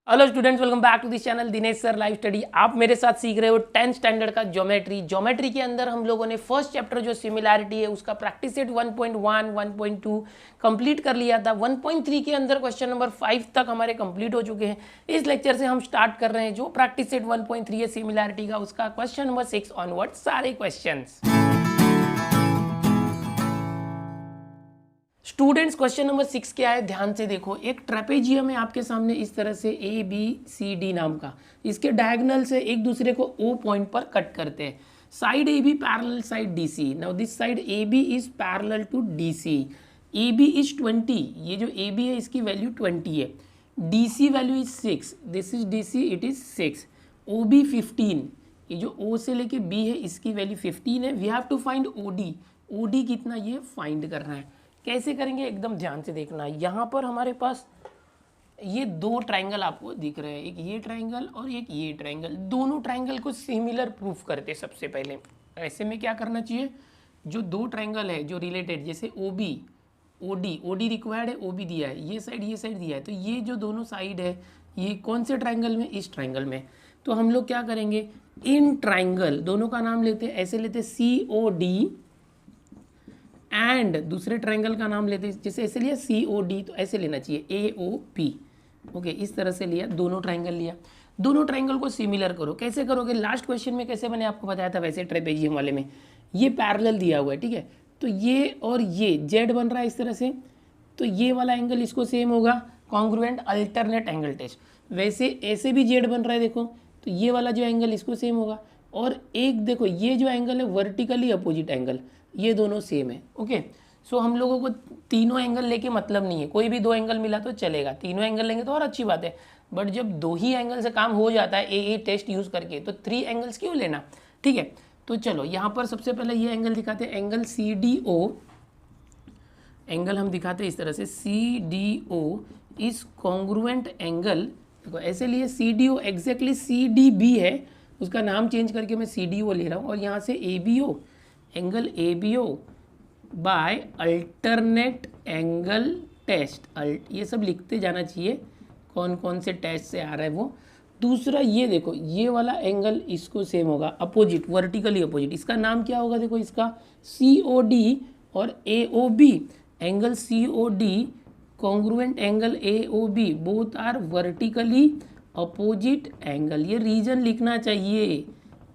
Hello students, welcome back to this channel Dinesh sir live study. आप मेरे साथ सीख रहे हो 10th स्टैंडर्ड का ज्योमेट्री के अंदर हम लोगों ने फर्स्ट चैप्टर जो सिमिलैरिटी है उसका प्रैक्टिस सेट 1.1 1.2 कंप्लीट कर लिया था। 1.3 के अंदर क्वेश्चन नंबर 5 तक हमारे कंप्लीट हो चुके हैं। इस लेक्चर से हम स्टार्ट कर रहे हैं जो प्रैक्टिस सेट 1.3 है सिमिलैरिटी का, उसका क्वेश्चन नंबर 6 ऑनवर्ड सारे क्वेश्चन। स्टूडेंट्स, क्वेश्चन नंबर 6 क्या है, ध्यान से देखो। एक ट्रेपेजियम है आपके सामने इस तरह से ए बी सी डी नाम का। इसके डायगोनल से एक दूसरे को ओ पॉइंट पर कट करते हैं। Side A B parallel side D C. Now this side A B is parallel to D C. A B is 20, ये जो ए बी है इसकी वैल्यू 20 है। D C value is 6, this is D C, it is 6। O B 15, ये जो ओ से लेके B है इसकी वैल्यू 15 है। We have to find O D. O D कितना, ये फाइंड करना है। कैसे करेंगे, एकदम ध्यान से देखना। यहाँ पर हमारे पास ये दो ट्रायंगल आपको दिख रहे हैं, एक ये ट्रायंगल और एक ये ट्रायंगल। दोनों ट्रायंगल को सिमिलर प्रूफ करते सबसे पहले। ऐसे में क्या करना चाहिए, जो दो ट्रायंगल है जो रिलेटेड, जैसे O B O D required है, ओ बी दिया है, ये साइड दिया है, तो ये जो दोनों साइड है ये कौन से ट्रायंगल में, इस ट्रायंगल में। तो हम लोग क्या करेंगे, इन ट्रायंगल दोनों का नाम लेते हैं, ऐसे लेते सी ओ डी, एंड दूसरे ट्रायंगल का नाम लेते हैं, जैसे ऐसे लिया सी ओ डी, तो ऐसे लेना चाहिए ए ओ पी। ओके, इस तरह से लिया, दोनों ट्रायंगल लिया। दोनों ट्रायंगल को सिमिलर करो। कैसे करोगे, लास्ट क्वेश्चन में कैसे मैंने आपको बताया था वैसे ट्रेपेजियम वाले में ये पैरेलल दिया हुआ है, ठीक है। तो ये और ये जेड बन रहा है इस तरह से, तो ये वाला एंगल इसको सेम होगा, कॉन्ग्रुएंट अल्टरनेट एंगल टेस्ट। वैसे ऐसे भी जेड बन रहा है देखो, तो ये वाला जो एंगल इसको सेम होगा। और एक देखो ये जो एंगल है वर्टिकली अपोजिट एंगल, ये दोनों सेम है। ओके, सो हम लोगों को तीनों एंगल लेके मतलब नहीं है, कोई भी दो एंगल मिला तो चलेगा। तीनों एंगल लेंगे तो और अच्छी बात है, बट जब दो ही एंगल से काम हो जाता है ए टेस्ट यूज करके, तो 3 एंगल्स क्यों लेना, ठीक है। तो चलो यहाँ पर सबसे पहले ये एंगल दिखाते हैं, angle C D O. Angle हम दिखाते हैं इस तरह से, C D O is congruent angle. देखो ऐसे लिए C D O exactly C D B है, उसका नाम चेंज करके मैं सी डी ओ ले रहा हूँ। और यहाँ से A B O, angle A B O by alternate angle test. ये सब लिखते जाना चाहिए कौन कौन से टेस्ट से आ रहा है वो। दूसरा ये देखो, ये वाला एंगल इसको सेम होगा, अपोजिट, वर्टिकली अपोजिट। इसका नाम क्या होगा, देखो इसका सी ओ डी और A O B. Angle C O D congruent angle A O B, both are vertically opposite angle. ये रीजन लिखना चाहिए,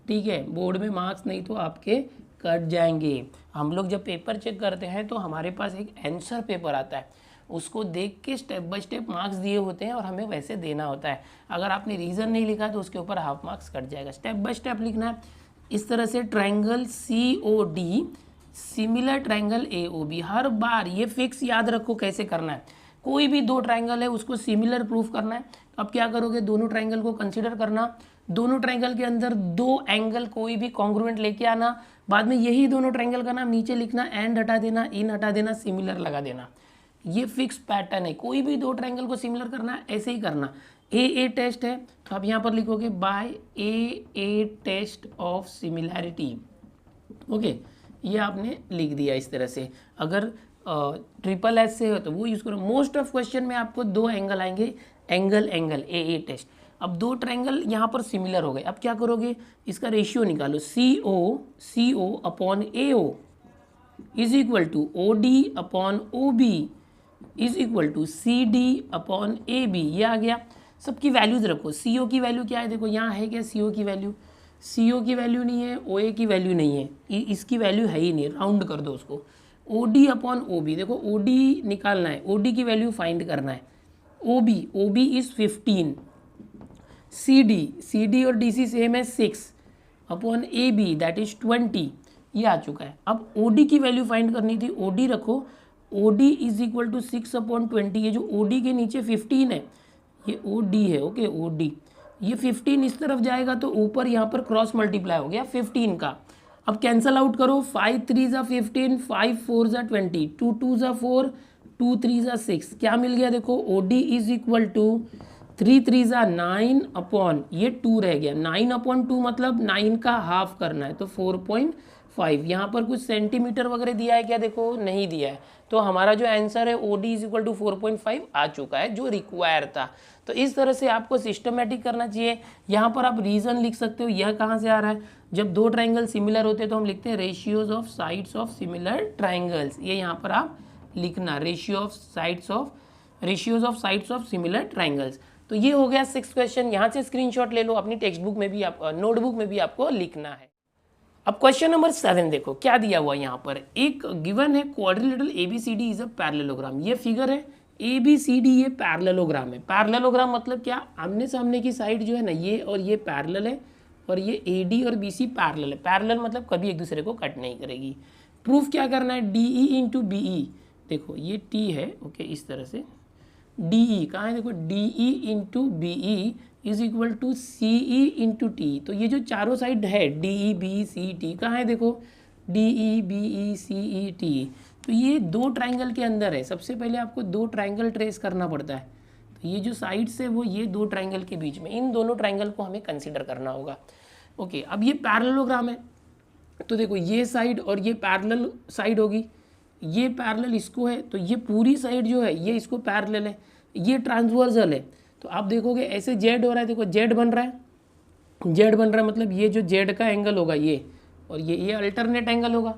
ठीक है। बोर्ड में मार्क्स नहीं तो आपके कट जाएंगे। हम लोग जब पेपर चेक करते हैं तो हमारे पास एक आंसर पेपर आता है, उसको देख के स्टेप बाय स्टेप मार्क्स दिए होते हैं और हमें वैसे देना होता है। अगर आपने रीज़न नहीं लिखा तो उसके ऊपर हाफ मार्क्स कट जाएगा। स्टेप बाय स्टेप लिखना है इस तरह से। Triangle C O D similar triangle A O B. हर बार ये फिक्स याद रखो कैसे करना है। कोई भी दो ट्रायंगल है उसको सिमिलर प्रूफ करना है। अब क्या करोगे, दोनों ट्रायंगल को कंसिडर करना, दोनों ट्रायंगल के अंदर दो एंगल कोई भी कॉन्ग्रुएंट लेके आना, बाद में यही दोनों ट्रायंगल का नाम नीचे लिखना, एंड हटा देना, इन हटा देना, सिमिलर लगा देना। ये फिक्स पैटर्न है, कोई भी दो ट्रायंगल को सिमिलर करना है ऐसे ही करना। ए टेस्ट है तो आप यहाँ पर लिखोगे by A test of similarity. Okay, ये आपने लिख दिया इस तरह से। अगर ट्रिपल एस से हो तो वो यूज़ करो। मोस्ट ऑफ क्वेश्चन में आपको दो एंगल आएंगे, एंगल ए टेस्ट। अब दो ट्रायंगल यहाँ पर सिमिलर हो गए, अब क्या करोगे, इसका रेशियो निकालो। C O upon A O is equal to O D upon O B is equal to C D upon A B. ये आ गया। सबकी वैल्यूज रखो। सी ओ की वैल्यू क्या है, देखो यहाँ है क्या सी ओ की वैल्यू, सी ओ की वैल्यू नहीं है, ओ ए की वैल्यू नहीं है, इसकी वैल्यू है ही नहीं, राउंड कर दो उसको। O D upon O B, देखो ओ डी निकालना है, ओ डी की वैल्यू फाइंड करना है। O B is 15। C D और डी सी सेम है 6 upon A B that is 20। ये आ चुका है। अब ओ डी की वैल्यू फाइंड करनी थी, ओ डी रखो, O D is equal to 6 upon 20। ये जो ओ डी के नीचे 15 है ये ओ डी है। ओके, ओ डी, ये 15 इस तरफ जाएगा तो ऊपर यहाँ पर क्रॉस मल्टीप्लाई हो गया 15 का। अब कैंसल आउट करो, 5 3 ज़ा 15, 5 4 ज़ा 20, 2 2 ज़ा 4, 2 3 ज़ा 6। क्या मिल गया, देखो O D is equal to 3 3 ज़ा 9 अपॉन ये 2 रह गया, 9 अपॉन 2 मतलब 9 का हाफ करना है तो 5। यहाँ पर कुछ सेंटीमीटर वगैरह दिया है क्या? देखो नहीं दिया है, तो हमारा जो आंसर है OD इज इक्वल टू 4.5 आ चुका है, जो रिक्वायर था। तो इस तरह से आपको सिस्टमेटिक करना चाहिए। यहाँ पर आप रीज़न लिख सकते हो, यह कहाँ से आ रहा है? जब दो ट्राइंगल सिमिलर होते हैं तो हम लिखते हैं ratios of sides of similar triangles. ये यहाँ पर आप लिखना, ratios of sides of similar triangles. तो ये हो गया 6 क्वेश्चन। यहाँ से स्क्रीनशॉट ले लो, अपनी टेक्स्ट बुक में भी, आप नोटबुक में भी आपको लिखना है। अब क्वेश्चन नंबर 7 देखो क्या दिया हुआ है। यहाँ पर एक गिवन है quadrilateral ABCD is a parallelogram. ये फिगर है ABCD, ये पैरेललोग्राम है। पैरेललोग्राम मतलब क्या? आमने सामने की साइड जो है ना, ये और ये पैरेलल है, और ये AD और BC पैरेलल है। पैरेलल मतलब कभी एक दूसरे को कट नहीं करेगी। प्रूफ क्या करना है? DE इंटू BE, देखो ये T है, ओके, इस तरह से DE कहाँ है? देखो DE into BE is equal to CE into T। तो ये जो चारों साइड है DE BE CE T कहाँ है? देखो DE BE CE T, तो ये दो ट्राइंगल के अंदर है। सबसे पहले आपको दो ट्राइंगल ट्रेस करना पड़ता है। तो ये जो साइड्स है वो ये दो ट्राइंगल के बीच में, इन दोनों ट्राइंगल को हमें कंसिडर करना होगा। ओके, अब ये पैरेललोग्राम है, तो देखो ये साइड और ये पैरेलल साइड होगी, ये पैरेलल इसको है, तो ये पूरी साइड जो है ये इसको पैरेलल है, ये ट्रांसवर्सल है। तो आप देखोगे ऐसे जेड हो रहा है, देखो जेड बन रहा है, जेड बन रहा है मतलब ये जो जेड का एंगल होगा ये, और ये अल्टरनेट एंगल होगा।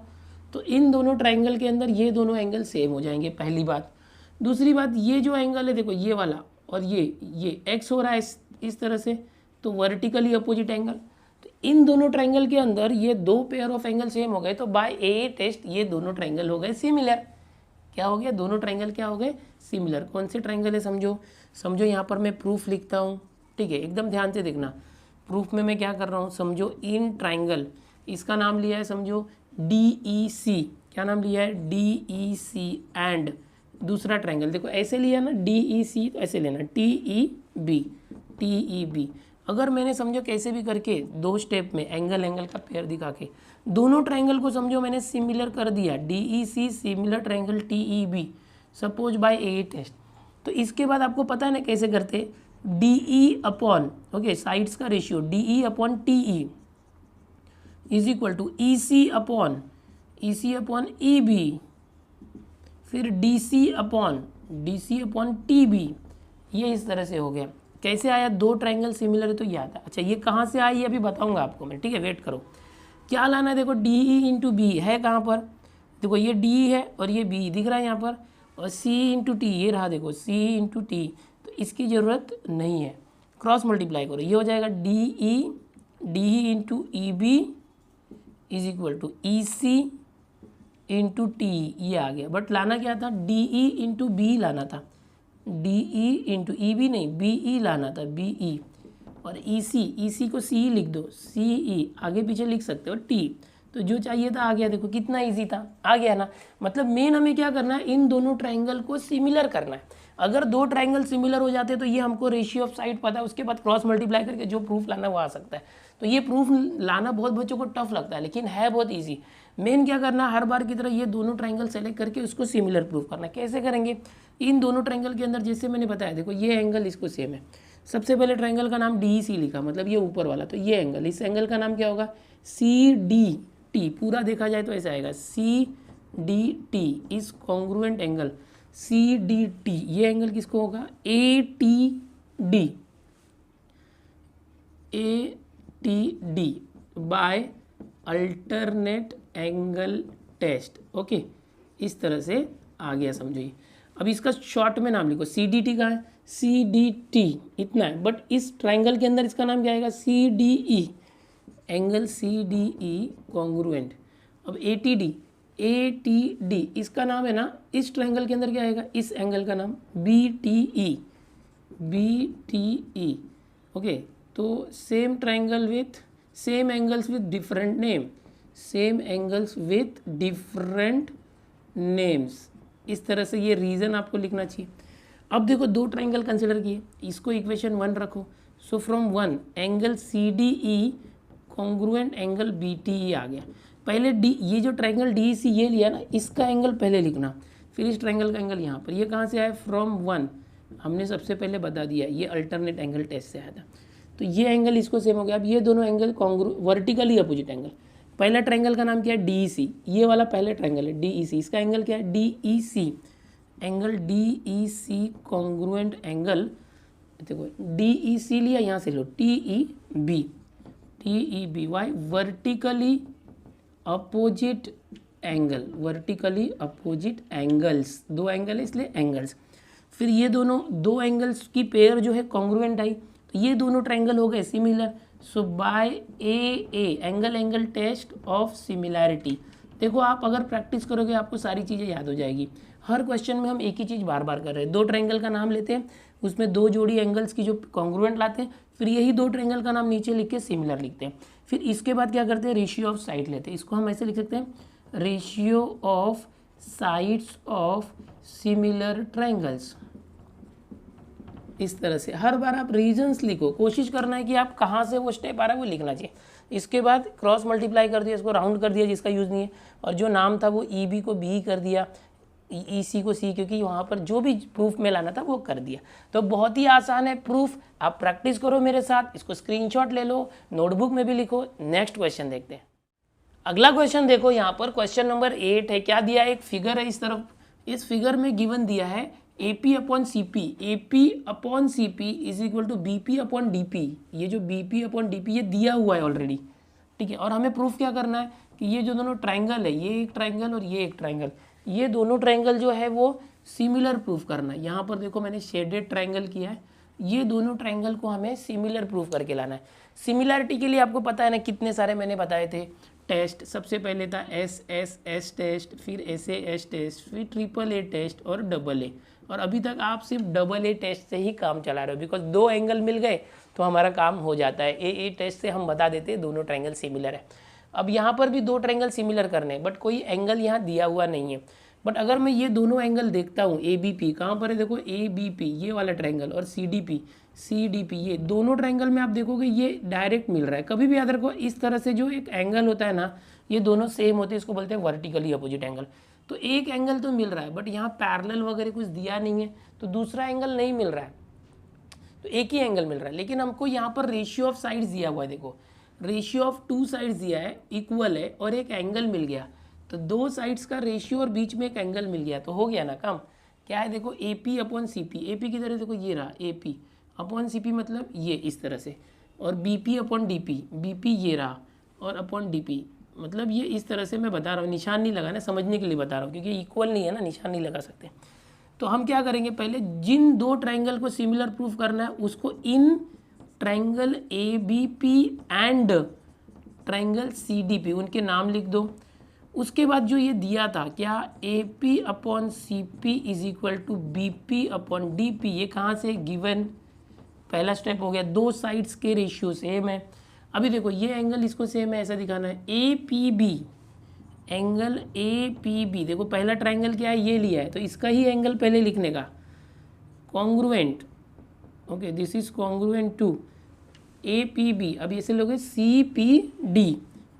तो इन दोनों ट्राइंगल के अंदर ये दोनों एंगल सेम हो जाएंगे, पहली बात। दूसरी बात, ये जो एंगल है देखो ये वाला, और ये एक्स हो रहा है इस तरह से, तो वर्टिकली अपोजिट एंगल। तो इन दोनों ट्राइंगल के अंदर ये दो पेयर ऑफ एंगल सेम हो गए, तो बाय ए टेस्ट ये दोनों ट्राइंगल हो गए सिमिलर। क्या हो गया? दोनों ट्राइंगल क्या हो गए? सिमिलर। कौन से ट्राइंगल है समझो यहाँ पर मैं प्रूफ लिखता हूँ, ठीक है, एकदम ध्यान से देखना। प्रूफ में मैं क्या कर रहा हूँ, समझो इन ट्राइंगल, इसका नाम लिया है समझो DEC। क्या नाम लिया है? DEC एंड दूसरा ट्राइंगल देखो ऐसे लिया ना DEC, तो ऐसे लेना TEB। अगर मैंने समझो कैसे भी करके दो स्टेप में एंगल का पेयर दिखा के दोनों ट्राइंगल को समझो मैंने सिमिलर कर दिया, DEC similar triangle TEB, suppose by A test. तो इसके बाद आपको पता है ना कैसे करते, DE अपॉन, ओके, साइड्स का ratio DE upon TE is equal to EC upon EB, फिर DC अपॉन TB। ये इस तरह से हो गया। कैसे आया? दो ट्राइंगल सिमिलर है तो ये आता है। अच्छा, ये कहाँ से आई ये अभी बताऊंगा आपको मैं, ठीक है, वेट करो। क्या लाना है? देखो DE इंटू B है कहाँ पर? देखो ये DE है और ये B दिख रहा है यहाँ पर, और C इंटू T ये रहा, देखो C इंटू T, तो इसकी ज़रूरत नहीं है। क्रॉस मल्टीप्लाई करो, ये हो जाएगा DE into EB is equal to EC into T, ये आ गया। बट लाना क्या था? DE इंटू B लाना था, DE इंटू EB नहीं, BE लाना था, BE। और EC को CE लिख दो, CE आगे पीछे लिख सकते हो T। तो जो चाहिए था आ गया। देखो कितना इजी था, आ गया ना। मतलब मेन हमें क्या करना है? इन दोनों ट्राइंगल को सिमिलर करना है। अगर दो ट्राइंगल सिमिलर हो जाते तो ये हमको रेशियो ऑफ साइड पता है, उसके बाद क्रॉस मल्टीप्लाई करके जो प्रूफ लाना वो आ सकता है। तो ये प्रूफ लाना बहुत बच्चों को टफ लगता है, लेकिन है बहुत ईजी। मेन क्या करना, हर बार की तरह ये दोनों ट्राइंगल सेलेक्ट करके उसको सिमिलर प्रूफ करना है। कैसे करेंगे? इन दोनों ट्राइंगल के अंदर जैसे मैंने बताया, देखो ये एंगल इसको सेम है। सबसे पहले ट्राइंगल का नाम DEC लिखा, मतलब ये ऊपर वाला, तो ये एंगल, इस एंगल का नाम क्या होगा? CDT। पूरा देखा जाए तो ऐसा आएगा CDT is congruent angle CDT। ये एंगल किसको होगा? ATD by alternate angle test. Okay, इस तरह से आ गया, समझो ये। अब इसका शॉर्ट में नाम लिखो, CDT का है, CDT इतना है। बट इस ट्राइंगल के अंदर इसका नाम क्या आएगा? CDE, angle CDE congruent. अब ATD इसका नाम है ना, इस ट्राइंगल के अंदर क्या आएगा? इस एंगल का नाम BTE। ओके, तो same triangle with same angles with different name, इस तरह से ये रीज़न आपको लिखना चाहिए। अब देखो दो ट्राइंगल कंसिडर किए, इसको इक्वेशन 1 रखो। So from 1 angle CDE congruent angle BTE आ गया। पहले ये जो ट्राइंगल DEC ये लिया ना, इसका एंगल पहले लिखना, फिर इस ट्राइंगल का एंगल यहाँ पर। ये कहाँ से आया? फ्रॉम 1, हमने सबसे पहले बता दिया, ये अल्टरनेट एंगल टेस्ट से आया था। तो ये एंगल इसको सेम हो गया। अब ये दोनों एंगल वर्टिकली अपोजिट एंगल, पहला ट्रायंगल का नाम क्या है, DEC, ये वाला पहला ट्रायंगल है DEC, इसका एंगल क्या है DEC, angle DEC congruent angle, देखो DEC लिया, यहाँ से लो TEB by vertically opposite angle, vertically opposite angles, दो एंगल है इसलिए एंगल्स। फिर ये दोनों दो एंगल्स की पेयर जो है कॉन्ग्रुएंट आई, तो ये दोनों ट्रायंगल हो गए similar. So by A angle test of similarity. देखो आप अगर प्रैक्टिस करोगे आपको सारी चीज़ें याद हो जाएगी। हर क्वेश्चन में हम एक ही चीज़ बार बार कर रहे हैं, दो ट्रायंगल का नाम लेते हैं, उसमें दो जोड़ी एंगल्स की जो कॉन्ग्रुएंट लाते हैं, फिर यही दो ट्रायंगल का नाम नीचे लिख के सिमिलर लिखते हैं। फिर इसके बाद क्या करते हैं, रेशियो ऑफ साइड लेते हैं, इसको हम ऐसे लिख सकते हैं, ratio of sides of similar triangles. इस तरह से हर बार आप रीजन्स लिखो, कोशिश करना है कि आप कहाँ से वो स्टेप आ रहा है वो लिखना चाहिए। इसके बाद क्रॉस मल्टीप्लाई कर दिया, इसको राउंड कर दिया जिसका यूज़ नहीं है, और जो नाम था वो EB को B कर दिया, EC को C, क्योंकि वहाँ पर जो भी प्रूफ में लाना था वो कर दिया। तो बहुत ही आसान है प्रूफ, आप प्रैक्टिस करो मेरे साथ, इसको स्क्रीनशॉट ले लो, नोटबुक में भी लिखो। नेक्स्ट क्वेश्चन देखते हैं। अगला क्वेश्चन देखो, यहाँ पर क्वेश्चन नंबर 8 है। क्या दिया है, एक फिगर है इस तरफ, इस फिगर में गिवन दिया है AP upon CP, AP upon CP is equal to BP upon DP। ये जो BP अपॉन DP ये दिया हुआ है ऑलरेडी, ठीक है। और हमें प्रूफ क्या करना है कि ये जो दोनों ट्रायंगल है, ये एक ट्रायंगल और ये एक ट्रायंगल, ये दोनों ट्रायंगल जो है वो सिमिलर प्रूफ करना है। यहाँ पर देखो मैंने शेडेड ट्रायंगल किया है, ये दोनों ट्रायंगल को हमें सिमिलर प्रूफ करके लाना है। सिमिलरिटी के लिए आपको पता है ना कितने सारे मैंने बताए थे टेस्ट। सबसे पहले था SSS टेस्ट, फिर SAS टेस्ट, फिर AAA टेस्ट और AA। और अभी तक आप सिर्फ AA टेस्ट से ही काम चला रहे हो, बिकॉज दो एंगल मिल गए तो हमारा काम हो जाता है। AA टेस्ट से हम बता देते हैं दोनों ट्रायंगल सिमिलर है। अब यहाँ पर भी दो ट्रायंगल सिमिलर करने हैं, बट कोई एंगल यहाँ दिया हुआ नहीं है। बट अगर मैं ये दोनों एंगल देखता हूँ, ABP कहाँ पर है, देखो ABP ये वाला ट्रायंगल, और CDP ये दोनों ट्रायंगल में आप देखोगे ये डायरेक्ट मिल रहा है। कभी भी याद रखो, इस तरह से जो एक एंगल होता है ना, ये दोनों सेम होते हैं, इसको बोलते हैं वर्टिकली अपोजिट एंगल। तो एक एंगल तो मिल रहा है, बट यहाँ पैरेलल वगैरह कुछ दिया नहीं है, तो दूसरा एंगल नहीं मिल रहा है, तो एक ही एंगल मिल रहा है। लेकिन हमको यहाँ पर रेशियो ऑफ साइड्स दिया हुआ है, देखो रेशियो ऑफ टू साइड्स दिया है, इक्वल है, और एक एंगल मिल गया, तो दो साइड्स का रेशियो और बीच में एक एंगल मिल गया, तो हो गया ना काम। क्या है, देखो AP अपॉन CP, AP की तरह देखो ये रहा AP अपॉन CP, मतलब ये इस तरह से, और BP अपॉन DP, BP ये रहा, और अपॉन DP, मतलब ये इस तरह से मैं बता रहा हूँ, निशान नहीं लगाना, समझने के लिए बता रहा हूँ, क्योंकि इक्वल नहीं है ना, निशान नहीं लगा सकते। तो हम क्या करेंगे, पहले जिन दो ट्रायंगल को सिमिलर प्रूफ करना है उसको in triangle ABP and triangle CDP उनके नाम लिख दो। उसके बाद जो ये दिया था क्या, AP upon CP is equal to BP upon DP, ये कहाँ से गिवन, पहला स्टेप हो गया, दो साइड्स के रेशियो सेम है। अभी देखो ये एंगल इसको सेम है, ऐसा दिखाना है, APB एंगल APB, देखो पहला ट्रायंगल क्या है, ये लिया है, तो इसका ही एंगल पहले लिखने का, congruent, okay this is congruent to APB। अब ऐसे लोगे CPD,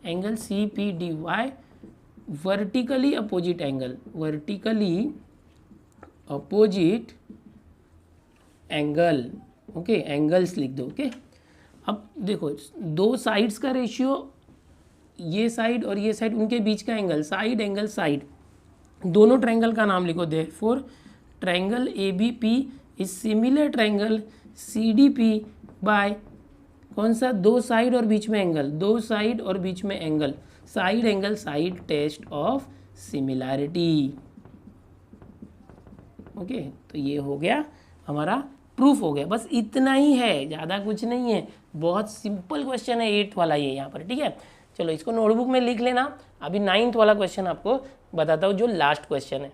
angle CPD by vertically opposite angle, vertically opposite angle, okay angles लिख दो, ओके। अब देखो दो साइड्स का रेशियो, ये साइड और ये साइड, उनके बीच का एंगल, साइड एंगल साइड, दोनों ट्रायंगल का नाम लिखो। Therefore triangle ABP is similar triangle CDP by कौन सा, दो साइड और बीच में एंगल, दो साइड और बीच में angle, side angle side test of similarity, okay. तो ये हो गया हमारा प्रूफ, हो गया, बस इतना ही है, ज़्यादा कुछ नहीं है, बहुत सिंपल क्वेश्चन है 8 वाला ये यहाँ पर, ठीक है। चलो इसको नोटबुक में लिख लेना। अभी 9th वाला क्वेश्चन आपको बताता हूँ, जो लास्ट क्वेश्चन है।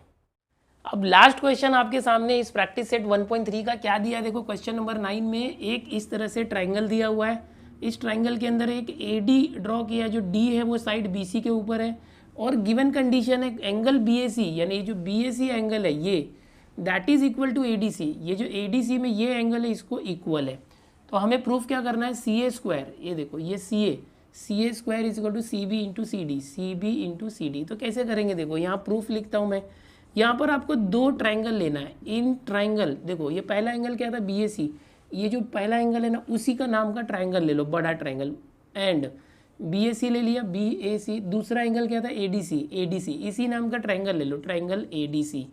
अब लास्ट क्वेश्चन आपके सामने इस प्रैक्टिस सेट 1.3 का क्या दिया है, देखो क्वेश्चन नंबर 9 में एक इस तरह से ट्रायंगल दिया हुआ है, इस ट्रायंगल के अंदर एक AD ड्रॉ किया, जो D है वो साइड BC के ऊपर है, और गिवन कंडीशन है एंगल BAC, यानी जो BAC एंगल है ये that is equal to ADC, ये जो ADC में ये एंगल है इसको इक्वल है। तो हमें प्रूफ क्या करना है, CA स्क्वायर, ये देखो ये CA square is equal to CB into CD। तो कैसे करेंगे, देखो यहाँ प्रूफ लिखता हूँ मैं। यहाँ पर आपको दो ट्रायंगल लेना है, इन ट्रायंगल, देखो ये पहला एंगल क्या था BAC, ये जो पहला एंगल है ना उसी का नाम का ट्रायंगल ले लो, बड़ा ट्रायंगल, एंड BAC ले लिया, BAC, दूसरा एंगल क्या था ADC, ADC इसी नाम का ट्रायंगल ले लो, ट्रायंगल ADC।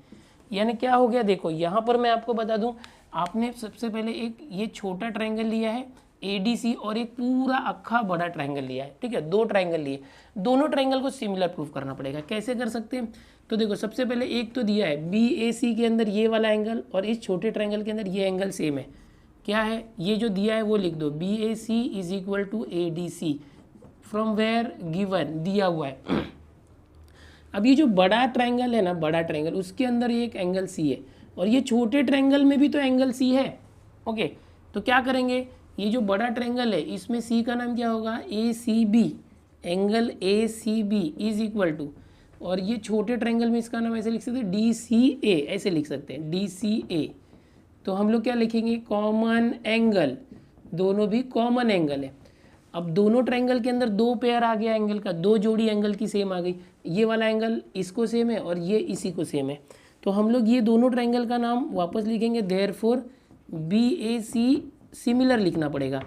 यानी क्या हो गया, देखो यहाँ पर मैं आपको बता दूं, आपने सबसे पहले एक ये छोटा ट्रायंगल लिया है ADC और एक पूरा अक्खा बड़ा ट्रायंगल लिया है, ठीक है, दो ट्रायंगल लिए, दोनों ट्रायंगल को सिमिलर प्रूफ करना पड़ेगा। कैसे कर सकते हैं, तो देखो सबसे पहले एक तो दिया है BAC के अंदर ये वाला एंगल और इस छोटे ट्रायंगल के अंदर ये एंगल सेम है, क्या है ये जो दिया है वो लिख दो, BAC is equal to ADC from where given, दिया हुआ है। अब ये जो बड़ा ट्रायंगल है ना, बड़ा ट्रायंगल उसके अंदर ये एक एंगल C है और ये छोटे ट्रायंगल में भी तो एंगल C है। ओके, तो क्या करेंगे, ये जो बड़ा ट्रायंगल है इसमें C का नाम क्या होगा, ACB, angle ACB is equal to, और ये छोटे ट्रायंगल में इसका नाम ऐसे लिख सकते हैं DCA, ऐसे लिख सकते हैं DCA। तो हम लोग क्या लिखेंगे, कॉमन एंगल, दोनों भी कॉमन एंगल है। अब दोनों ट्रायंगल के अंदर दो पेयर आ गया एंगल का, दो जोड़ी एंगल की सेम आ गई, ये वाला एंगल इसको सेम है और ये इसी को सेम है। तो हम लोग ये दोनों ट्रायंगल का नाम वापस लिखेंगे, देयरफॉर BAC सिमिलर लिखना पड़ेगा,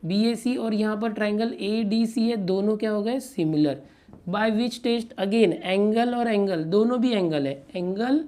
BAC और यहाँ पर ट्रायंगल ADC है, दोनों क्या हो गए similar. By which test, again angle और एंगल दोनों भी एंगल है, एंगल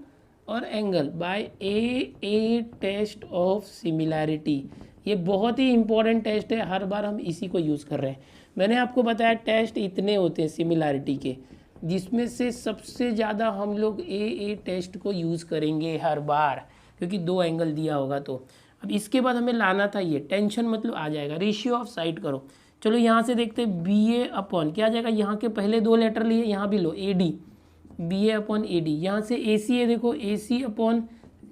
और angle by A test of similarity. ये बहुत ही इंपॉर्टेंट टेस्ट है, हर बार हम इसी को यूज़ कर रहे हैं। मैंने आपको बताया टेस्ट इतने होते हैं सिमिलैरिटी के, जिसमें से सबसे ज़्यादा हम लोग ए टेस्ट को यूज़ करेंगे हर बार, क्योंकि दो एंगल दिया होगा। तो अब इसके बाद हमें लाना था ये, टेंशन मतलब आ जाएगा, रेशियो ऑफ साइड करो। चलो यहाँ से देखते हैं, BA अपॉन क्या आ जाएगा, यहाँ के पहले दो लेटर लिए, यहाँ भी लो AD, BA अपॉन AD, यहाँ से AC है देखो AC अपॉन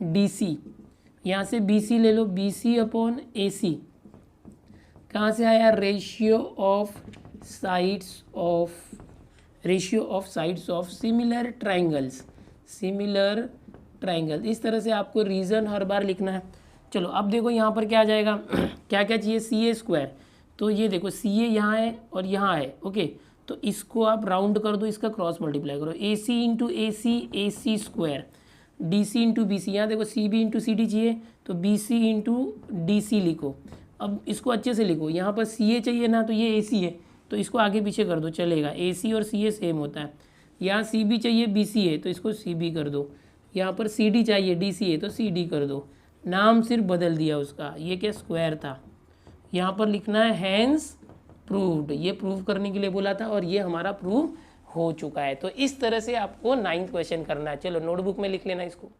DC, यहाँ से BC ले लो BC अपॉन AC, कहाँ से आया, ratio of sides of similar triangles, similar triangle. इस तरह से आपको रीज़न हर बार लिखना है। चलो अब देखो यहाँ पर क्या आ जाएगा, क्या क्या चाहिए, CA स्क्वायर, तो ये देखो CA यहाँ है और यहाँ है, ओके, तो इसको आप राउंड कर दो, इसका क्रॉस मल्टीप्लाई करो, AC into AC square, DC into BC, यहाँ देखो CB इंटू CD चाहिए तो BC इंटू DC लिखो। अब इसको अच्छे से लिखो, यहाँ पर CA चाहिए ना, तो ये AC है तो इसको आगे पीछे कर दो चलेगा, AC और CA सेम होता है। यहाँ CB चाहिए BC है तो इसको CB कर दो, यहाँ पर CD चाहिए DC है तो CD कर दो, नाम सिर्फ बदल दिया उसका, ये क्या स्क्वायर था, यहाँ पर लिखना है हैंस प्रूव्ड, ये प्रूव करने के लिए बोला था और ये हमारा प्रूव हो चुका है। तो इस तरह से आपको 9th क्वेश्चन करना है। चलो नोटबुक में लिख लेना इसको।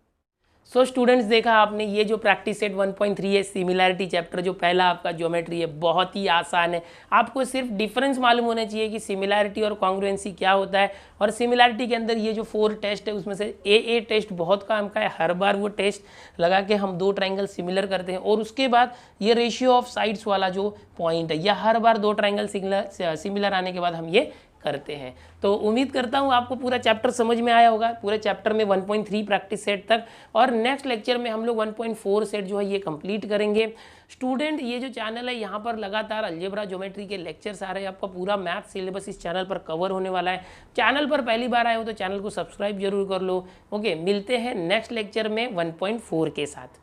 सो स्टूडेंट्स, देखा आपने ये जो प्रैक्टिस सेट 1.3 है, सिमिलैरिटी चैप्टर जो पहला आपका ज्योमेट्री है, बहुत ही आसान है। आपको सिर्फ डिफरेंस मालूम होना चाहिए कि सिमिलैरिटी और कॉन्ग्रुएंसी क्या होता है। और सिमिलैरिटी के अंदर ये जो 4 टेस्ट है उसमें से ए टेस्ट बहुत काम का है, हर बार वो टेस्ट लगा के हम दो ट्राइंगल सिमिलर करते हैं। और उसके बाद ये रेशियो ऑफ साइड्स वाला जो पॉइंट है, यह हर बार दो ट्राइंगल सिमिलर आने के बाद हम ये करते हैं। तो उम्मीद करता हूँ आपको पूरा चैप्टर समझ में आया होगा, पूरे चैप्टर में 1.3 प्रैक्टिस सेट तक, और नेक्स्ट लेक्चर में हम लोग 1.4 सेट जो है ये कंप्लीट करेंगे। स्टूडेंट, ये जो चैनल है यहाँ पर लगातार अलजेब्रा ज्योमेट्री के लेक्चर्स आ रहे हैं, आपका पूरा मैथ सिलेबस इस चैनल पर कवर होने वाला है। चैनल पर पहली बार आए हो तो चैनल को सब्सक्राइब जरूर कर लो। ओके, मिलते हैं नेक्स्ट लेक्चर में 1.4 के साथ।